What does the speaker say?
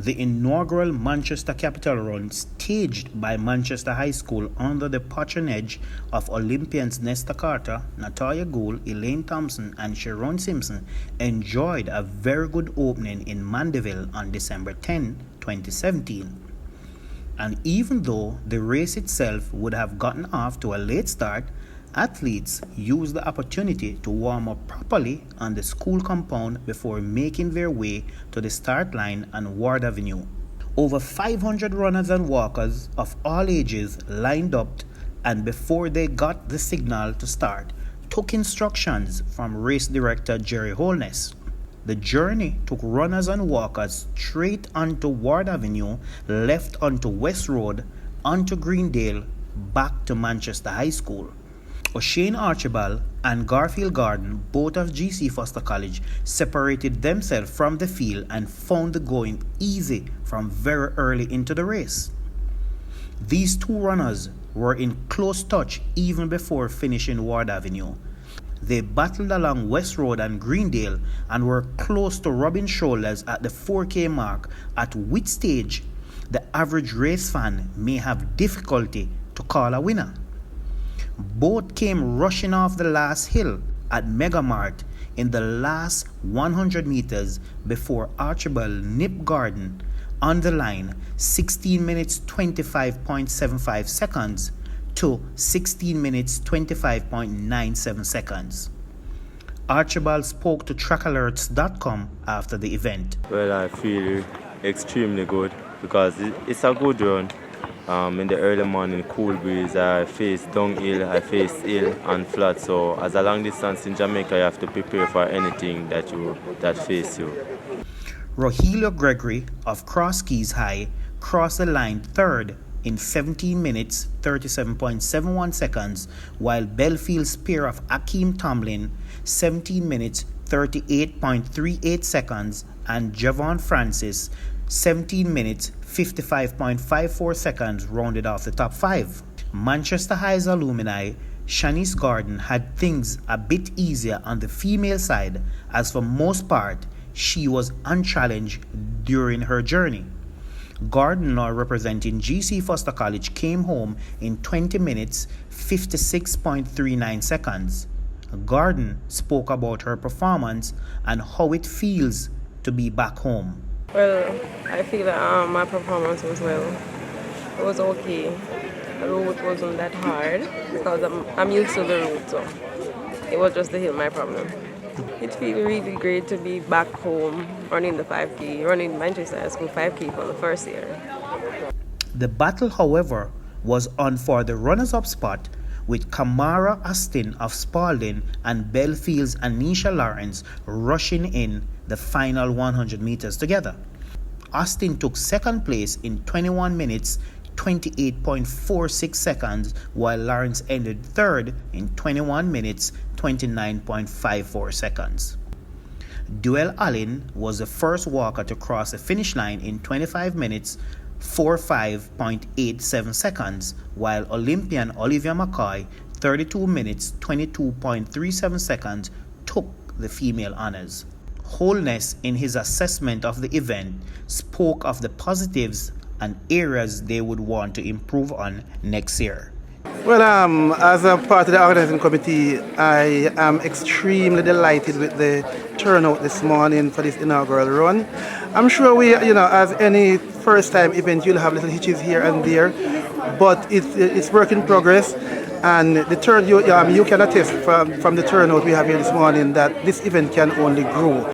The inaugural Manchester Capital Run, staged by Manchester High School under the patronage of Olympians Nesta Carter, Natoya Goule, Elaine Thompson, and Sherone Simpson, enjoyed a very good opening in Mandeville on December 10, 2017. And even though the race itself would have gotten off to a late start, athletes used the opportunity to warm up properly on the school compound before making their way to the start line on Ward Avenue. Over 500 runners and walkers of all ages lined up, and before they got the signal to start, took instructions from race director Jerry Holness. The journey took runners and walkers straight onto Ward Avenue, left onto West Road, onto Greendale, back to Manchester High School. Oshane Archibald and Garfield Garden, both of GC Foser College, separated themselves from the field and found the going easy from very early into the race. These two runners were in close touch even before finishing Ward Avenue. They battled along West Road and Greendale and were close to rubbing shoulders at the 4K mark, at which stage the average race fan may have difficulty to call a winner. Both came rushing off the last hill at MegaMart in the last 100 meters before Archibald nipped Gordon on the line 16 minutes 25.75 seconds to 16 minutes 25.97 seconds. Archibald spoke to trackalerts.com after the event. Well, I feel extremely good because it's a good run. In the early morning, cool breeze, I face downhill, I face hill and flat. So as a long distance in Jamaica, you have to prepare for anything that face you. Rogelio Gregory of Cross Keys High crossed the line third in 17 minutes 37.71 seconds, while Bellefield's pair of Akeem Tomlin 17 minutes 38.38 seconds and Javon Francis 17 minutes 55.54 seconds rounded off the top five. Manchester High's alumni Shanice Gordon had things a bit easier on the female side, as for most part she was unchallenged during her journey. Gordon, now representing GC Foser College, came home in 20 minutes 56.39 seconds. Gordon spoke about her performance and how it feels to be back home. Well, I feel that my performance was it was okay. The route wasn't that hard because I'm used to the route, so it was just the hill my problem. It feels really great to be back home running the 5K, running Manchester High School 5K for the first year. The battle, however, was on for the runners-up spot, with Kamara Austin of Spalding and Bellefield's Anisha Lawrence rushing in the final 100 meters together. Austin took second place in 21 minutes 28.46 seconds, while Lawrence ended third in 21 minutes 29.54 seconds. Duel Allen was the first walker to cross the finish line in 25 minutes 45.87 seconds, while Olympian Olivia McCoy 32 minutes 22.37 seconds took the female honors. Holness, in his assessment of the event, spoke of the positives and areas they would want to improve on next year. Well, as a part of the organizing committee, I am extremely delighted with the turnout this morning for this inaugural run. I'm sure as any first-time event, you'll have little hitches here and there, but it's work in progress. And the turn you can attest from the turnout we have here this morning that this event can only grow.